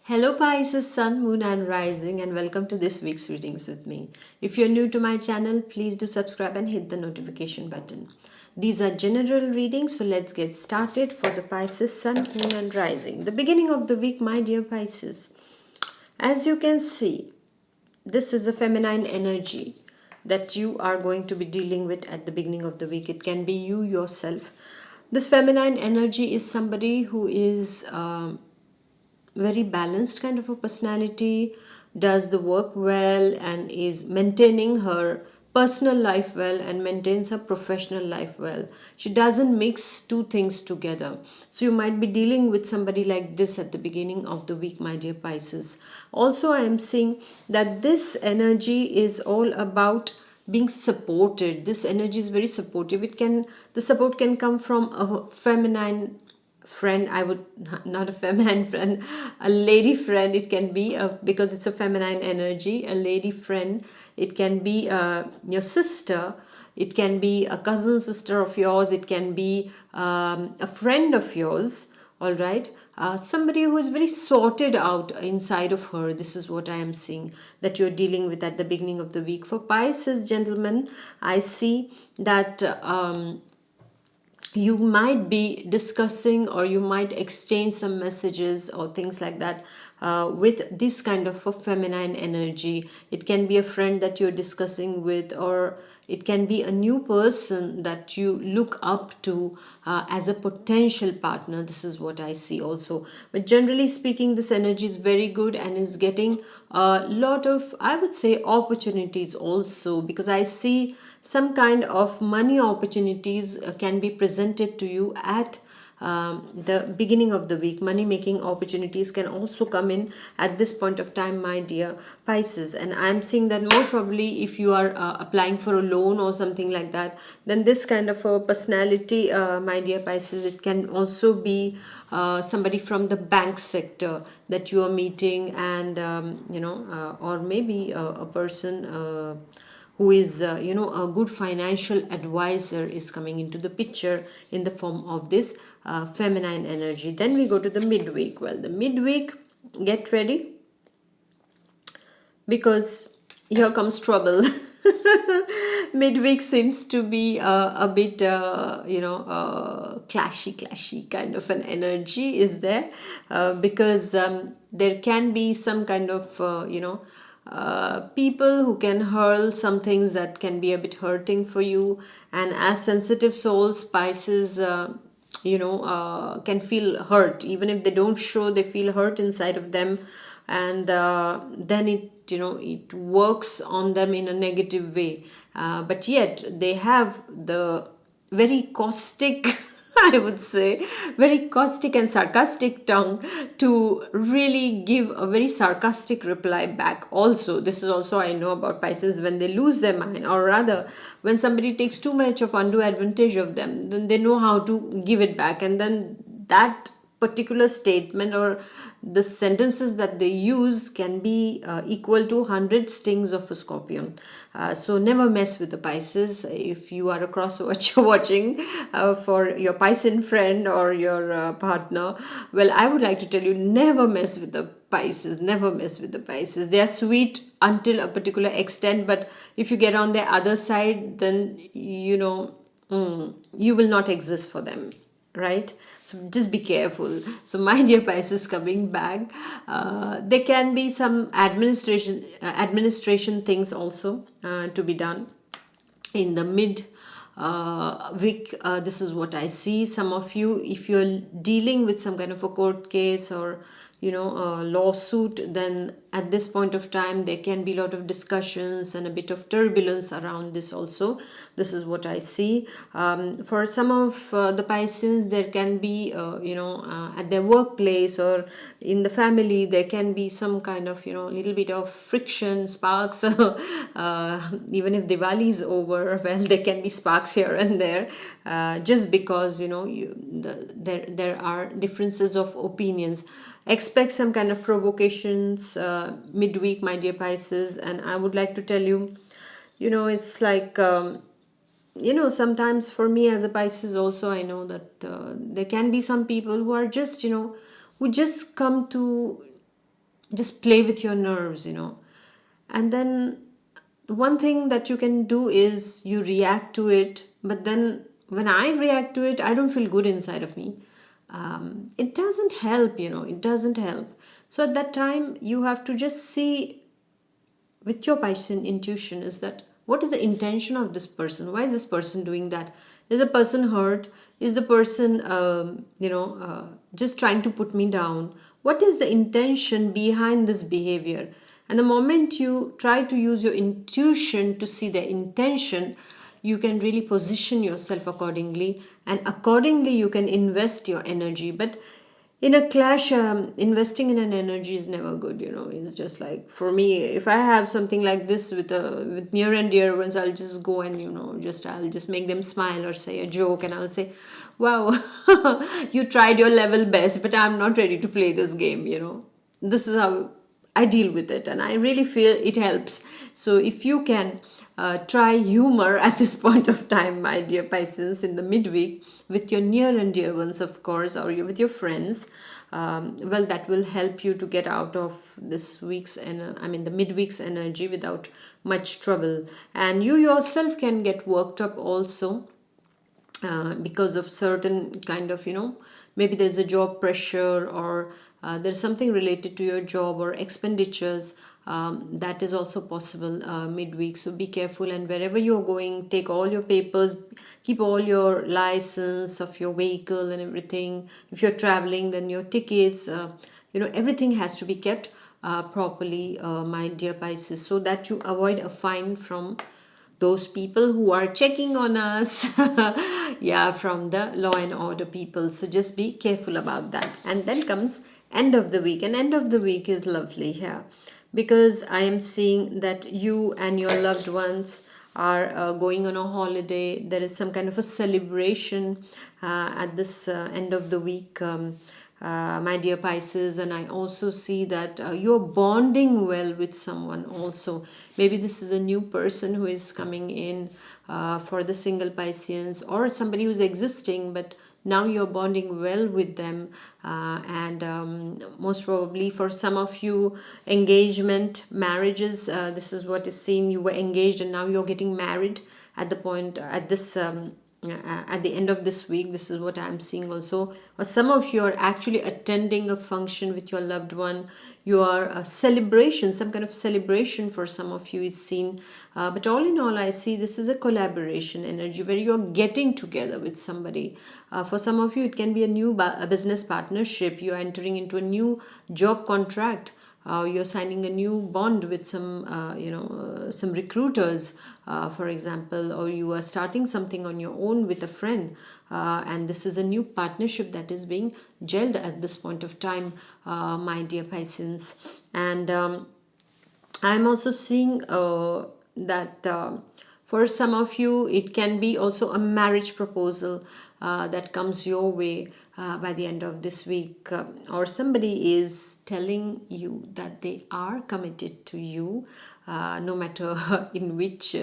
Hello Pisces, Sun, Moon and Rising, and welcome to this week's readings with me. If you're new to my channel, please do subscribe and hit the notification button. These are general readings, so let's get started for the Pisces, Sun, Moon and Rising. The beginning of the week, my dear Pisces. As you can see, this is a feminine energy that you are going to be dealing with at the beginning of the week. It can be you yourself. This feminine energy is somebody who is very balanced kind of a personality, does the work well, and is maintaining her personal life well and maintains her professional life well. She doesn't mix two things together. So you might be dealing with somebody like this at the beginning of the week, my dear Pisces. Also, I am seeing that this energy is all about being supported. This energy is very supportive. The support can come from a feminine friend. I would not a feminine friend, a lady friend. It can be because it's a feminine energy, a lady friend. It can be your sister, it can be a cousin sister of yours, it can be a friend of yours. All right, somebody who is very sorted out inside of her. This is what I am seeing that you're dealing with at the beginning of the week. For Pisces, gentlemen, I see that you might be discussing or you might exchange some messages or things like that with this kind of a feminine energy. It can be a friend that you're discussing with, or it can be a new person that you look up to as a potential partner. This is what I see also. But generally speaking, this energy is very good and is getting a lot of, I would say, opportunities also, because I see some kind of money opportunities can be presented to you at the beginning of the week. Money making opportunities can also come in at this point of time, my dear Pisces. And I'm seeing that most probably if you are applying for a loan or something like that, then this kind of a personality, my dear Pisces, it can also be somebody from the bank sector that you are meeting, and or maybe a person who is a good financial advisor is coming into the picture in the form of this feminine energy. Then we go to the midweek. Well, the midweek, get ready, because here comes trouble. Midweek seems to be a bit clashy kind of an energy is there, because there can be some kind of people who can hurl some things that can be a bit hurting for you. And as sensitive souls, Pisces can feel hurt. Even if they don't show, they feel hurt inside of them, and then it works on them in a negative way, but yet they have the very caustic I would say very caustic and sarcastic tongue to really give a very sarcastic reply back also. This is also I know about Pisces. When they lose their mind, or rather when somebody takes too much of undue advantage of them, then they know how to give it back, and then that particular statement or the sentences that they use can be equal to 100 stings of a scorpion. So never mess with the Pisces. If you are a cross watcher watching for your Piscean friend or your partner, well, I would like to tell you, never mess with the Pisces. Never mess with the Pisces. They are sweet until a particular extent, but if you get on their other side, then you will not exist for them, right? So just be careful. So my dear Pisces, coming back, there can be some administration things also to be done in the mid week. This is what I see. Some of you, if you're dealing with some kind of a court case or a lawsuit, then at this point of time there can be a lot of discussions and a bit of turbulence around this also. This is what I see. For some of the Pisces, there can be at their workplace or in the family, there can be some kind of little bit of friction, sparks. Even if Diwali is over, well, there can be sparks here and there, just because there are differences of opinions. Expect some kind of provocations midweek, my dear Pisces. And I would like to tell you, it's like sometimes for me as a Pisces also, I know that there can be some people who are just who just come to just play with your nerves. And then one thing that you can do is you react to it, but then when I react to it, I don't feel good inside of me. It doesn't help. It doesn't help. So at that time, you have to just see with your Piscean intuition is that what is the intention of this person? Why is this person doing that? Is the person hurt? Is the person just trying to put me down? What is the intention behind this behavior? And the moment you try to use your intuition to see the intention, you can really position yourself accordingly, and accordingly you can invest your energy. But in a clash, investing in an energy is never good. It's just like, for me, if I have something like this with near and dear ones, I'll just go and I'll just make them smile or say a joke, and I'll say, wow, you tried your level best, but I'm not ready to play this game. This is how I deal with it, and I really feel it helps. So if you can try humor at this point of time, my dear Pisces, in the midweek with your near and dear ones, of course, or with your friends, well, that will help you to get out of this week's and the midweek's energy without much trouble. And you yourself can get worked up also because of certain kind of maybe there's a job pressure, or there's something related to your job or expenditures. That is also possible midweek, so be careful. And wherever you're going, take all your papers, keep all your license of your vehicle and everything. If you're traveling, then your tickets, everything has to be kept properly, my dear Pisces, so that you avoid a fine from those people who are checking on us. Yeah, from the law and order people. So just be careful about that. And then comes end of the week, and end of the week is lovely here, because I am seeing that you and your loved ones are going on a holiday. There is some kind of a celebration at this end of the week, my dear Pisces. And I also see that you're bonding well with someone also. Maybe this is a new person who is coming in for the single Pisceans, or somebody who's existing, but now you're bonding well with them. And most probably for some of you, engagement, marriages, this is what is seen. You were engaged and now you're getting married at the point, at the end of this week. This is what I'm seeing also. Or some of you are actually attending a function with your loved one. You are a celebration, some kind of celebration for some of you is seen. But all in all, I see this is a collaboration energy where you're getting together with somebody. For some of you, it can be a new a business partnership. You're entering into a new job contract. You're signing a new bond with some recruiters, for example, or you are starting something on your own with a friend, and this is a new partnership that is being gelled at this point of time, my dear Pisces. And I'm also seeing that for some of you, it can be also a marriage proposal that comes your way by the end of this week, or somebody is telling you that they are committed to you, no matter in which,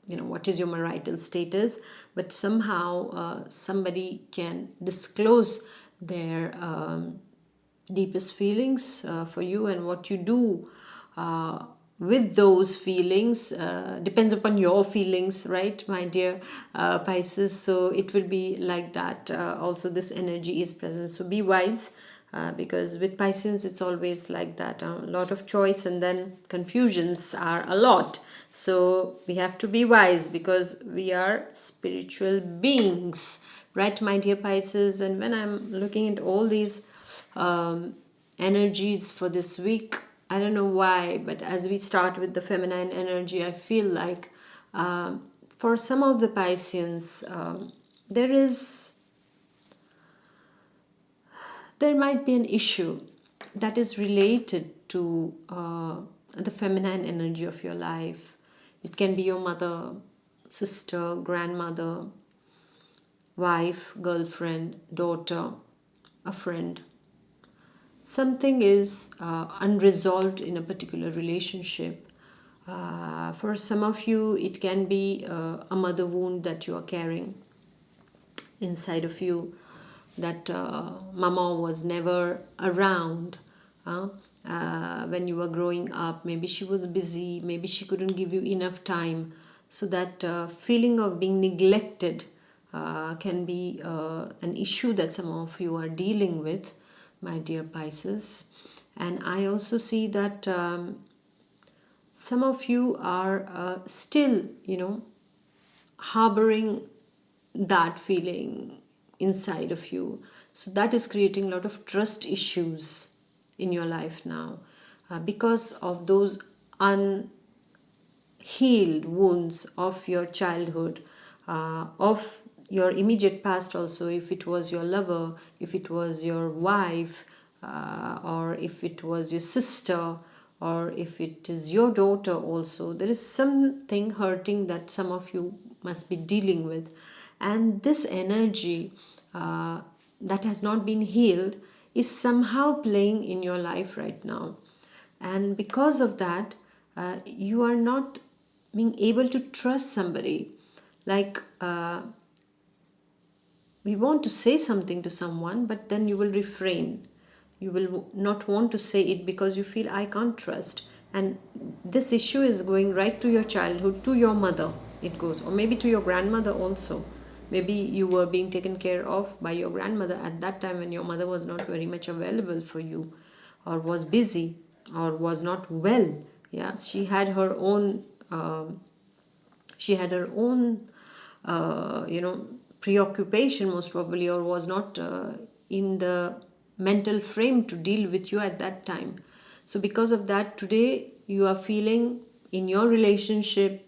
what is your marital status, but somehow somebody can disclose their deepest feelings for you, and what you do with those feelings depends upon your feelings, right, my dear Pisces. So it will be like that. Also, this energy is present, so be wise, because with Pisces it's always like that, a lot of choice and then confusions are a lot. So we have to be wise because we are spiritual beings, right, my dear Pisces. And when I'm looking at all these energies for this week, I don't know why, but as we start with the feminine energy, I feel like for some of the Pisceans, there might be an issue that is related to the feminine energy of your life. It can be your mother, sister, grandmother, wife, girlfriend, daughter, a friend. Something is unresolved in a particular relationship. For some of you, it can be a mother wound that you are carrying inside of you, that mama was never around when you were growing up. Maybe she was busy, maybe she couldn't give you enough time. So that feeling of being neglected can be an issue that some of you are dealing with, my dear Pisces. And I also see that some of you are still, harboring that feeling inside of you. So that is creating a lot of trust issues in your life now, because of those unhealed wounds of your childhood, of your immediate past also, if it was your lover, if it was your wife, or if it was your sister, or if it is your daughter also. There is something hurting that some of you must be dealing with. And this energy that has not been healed is somehow playing in your life right now. And because of that, you are not being able to trust somebody. Like, we want to say something to someone, but then you will refrain. You will not want to say it because you feel, I can't trust. And this issue is going right to your childhood, to your mother it goes, or maybe to your grandmother also. Maybe you were being taken care of by your grandmother at that time when your mother was not very much available for you, or was busy, or was not well. Yeah, she had her own preoccupation most probably, or was not in the mental frame to deal with you at that time. So because of that, today you are feeling in your relationship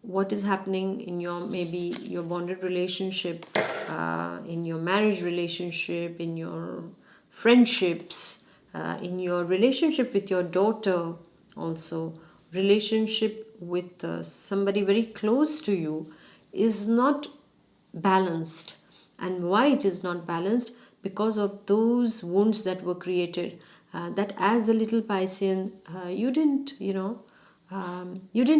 what is happening in your, maybe your bonded relationship, in your marriage relationship, in your friendships, in your relationship with your daughter also, relationship with somebody very close to you is not balanced. And why it is not balanced? Because of those wounds that were created, that as a little Piscean, you didn't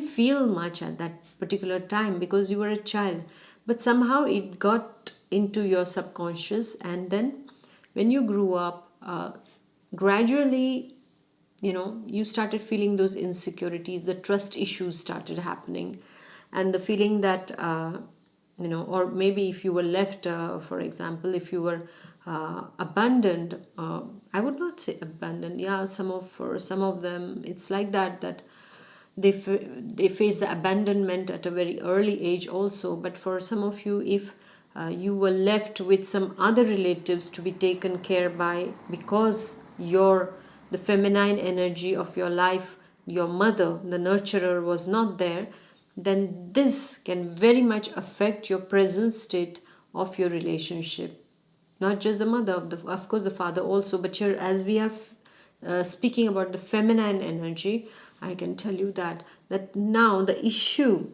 feel much at that particular time because you were a child, but somehow it got into your subconscious. And then when you grew up, gradually, you started feeling those insecurities, the trust issues started happening, and the feeling that or maybe if you were left, for example, if you were abandoned, I would not say abandoned, yeah, for some of them it's like that they face the abandonment at a very early age also. But for some of you, if you were left with some other relatives to be taken care by, because the feminine energy of your life, your mother, the nurturer, was not there, then this can very much affect your present state of your relationship. Not just the mother, of course the father also, but here, as we are speaking about the feminine energy, I can tell you that now the issue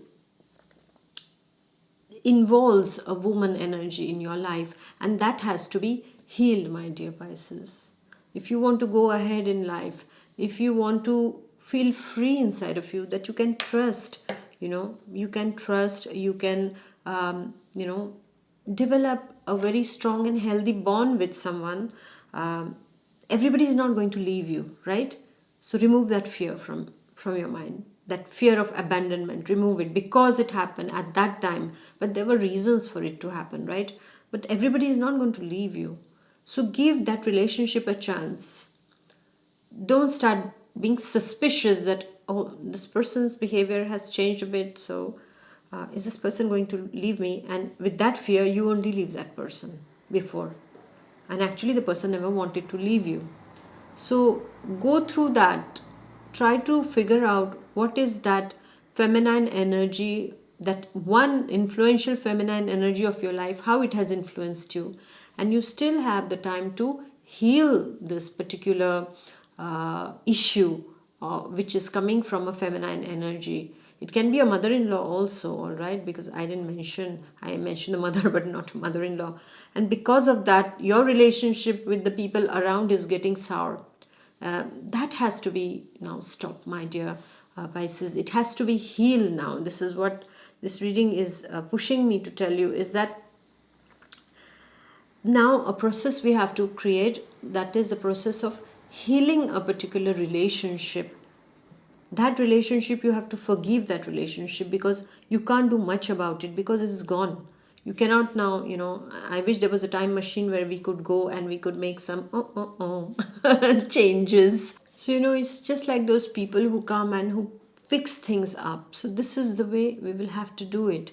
involves a woman energy in your life, and that has to be healed, my dear Pisces. If you want to go ahead in life, if you want to feel free inside of you, that you can trust, you can develop a very strong and healthy bond with someone. Everybody is not going to leave you, right? So remove that fear from your mind, that fear of abandonment. Remove it, because it happened at that time, but there were reasons for it to happen, right? But everybody is not going to leave you. So give that relationship a chance. Don't start being suspicious that, oh, this person's behavior has changed a bit, so is this person going to leave me? And with that fear, you only leave that person before, and actually the person never wanted to leave you. So go through that. Try to figure out what is that feminine energy, that one influential feminine energy of your life, how it has influenced you. And you still have the time to heal this particular issue which is coming from a feminine energy. It can be a mother-in-law also, all right, because I mentioned the mother but not mother-in-law. And because of that, your relationship with the people around is getting sour. That has to be now stopped, my dear Pisces. It has to be healed now. This is what this reading is pushing me to tell you, is that now a process we have to create, that is a process of healing a particular relationship. That relationship, you have to forgive that relationship, because you can't do much about it, because it's gone. You cannot now, I wish there was a time machine where we could go and we could make some changes. So, it's just like those people who come and who fix things up. So this is the way we will have to do it.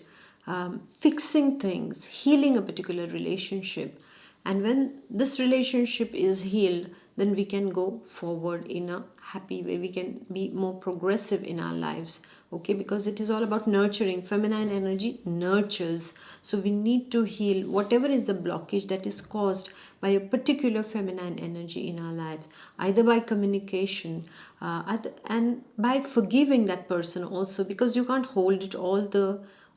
Fixing things, healing a particular relationship. And when this relationship is healed, then we can go forward in a happy way. We can be more progressive in our lives. Okay, because it is all about nurturing. Feminine energy nurtures. So we need to heal whatever is the blockage that is caused by a particular feminine energy in our lives, either by communication and by forgiving that person also, because you can't hold it all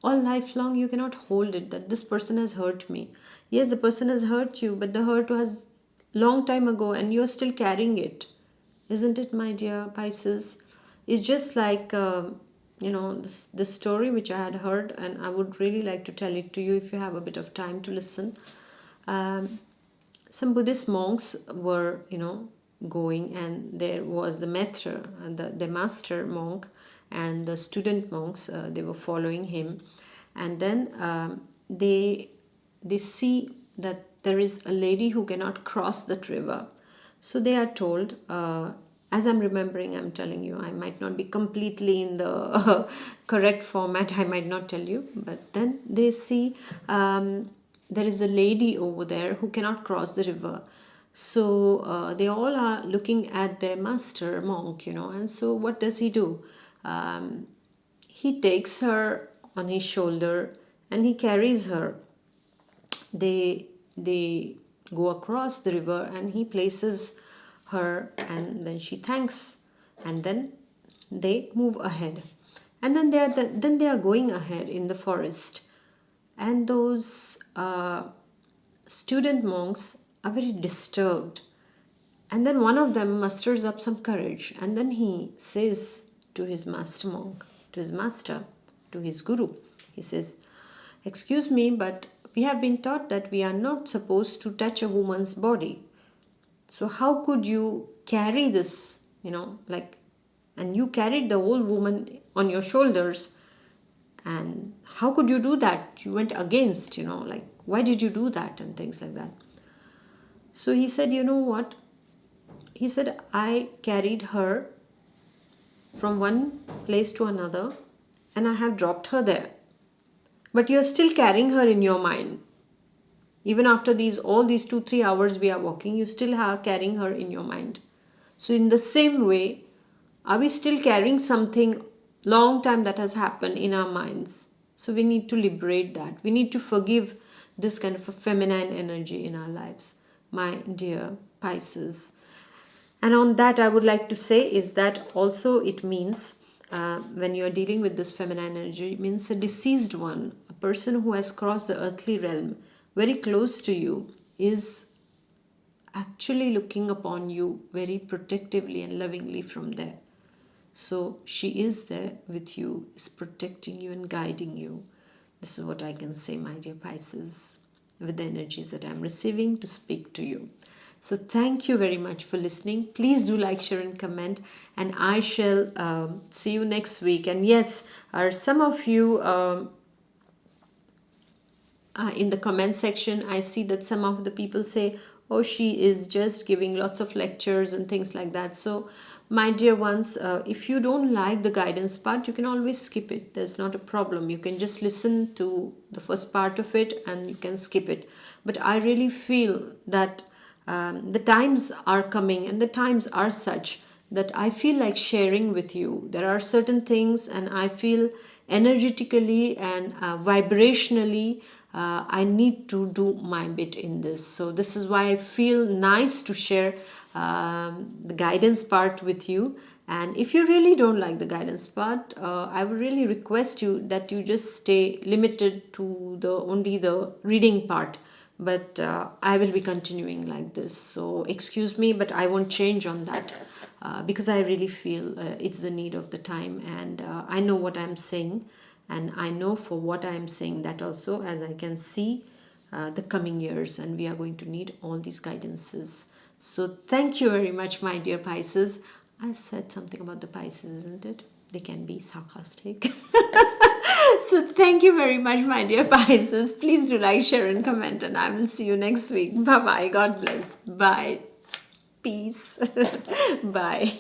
lifelong. You cannot hold it that this person has hurt me. Yes, the person has hurt you, but the hurt was long time ago and you're still carrying it, isn't it, my dear Pisces? It's just like this story which I had heard, and I would really like to tell it to you if you have a bit of time to listen. Some Buddhist monks were, going, and there was the maître, the master monk, and the student monks. They were following him, and then they see that there is a lady who cannot cross that river. So they are told, as I'm remembering, I'm telling you, I might not be completely in the correct format, I might not tell you, but then they see there is a lady over there who cannot cross the river. So they all are looking at their master monk, and so what does he do? He takes her on his shoulder and he carries her. They go across the river and he places her, and then she thanks, and then they move ahead, and then they are going ahead in the forest, and those student monks are very disturbed, and then one of them musters up some courage, and then he says to his master monk, to his master, to his guru, he says, "Excuse me, but we have been taught that we are not supposed to touch a woman's body. So how could you carry this, and you carried the whole woman on your shoulders, and how could you do that? You went against, why did you do that?" and things like that. So he said, "You know what?" He said, "I carried her from one place to another and I have dropped her there. But you're still carrying her in your mind. Even after all these 2-3 hours we are walking, you still are carrying her in your mind. So in the same way, are we still carrying something long time that has happened in our minds? So we need to liberate that. We need to forgive this kind of a feminine energy in our lives, my dear Pisces. And on that, I would like to say is that also it means when you are dealing with this feminine energy, it means a deceased one, a person who has crossed the earthly realm, very close to you, is actually looking upon you very protectively and lovingly from there. So she is there with you, is protecting you and guiding you. This is what I can say, my dear Pisces, with the energies that I'm receiving to speak to you. So thank you very much for listening. Please do like, share and comment, and I shall see you next week. And yes, some of you in the comment section, I see that some of the people say, "Oh, she is just giving lots of lectures and things like that." So my dear ones, if you don't like the guidance part, you can always skip it. There's not a problem. You can just listen to the first part of it and you can skip it. But I really feel that the times are coming and the times are such that I feel like sharing with you. There are certain things, and I feel energetically and vibrationally I need to do my bit in this. So this is why I feel nice to share the guidance part with you. And if you really don't like the guidance part, I would really request you that you just stay limited to only the reading part. But I will be continuing like this. So excuse me, but I won't change on that because I really feel it's the need of the time, and I know what I'm saying, and I know for what I'm saying that also, as I can see the coming years, and we are going to need all these guidances. So thank you very much, my dear Pisces. I said something about the Pisces, isn't it? They can be sarcastic. So thank you very much, my dear Pisces. Please do like, share, and comment, and I will see you next week. Bye bye. God bless. Bye. Peace. Bye.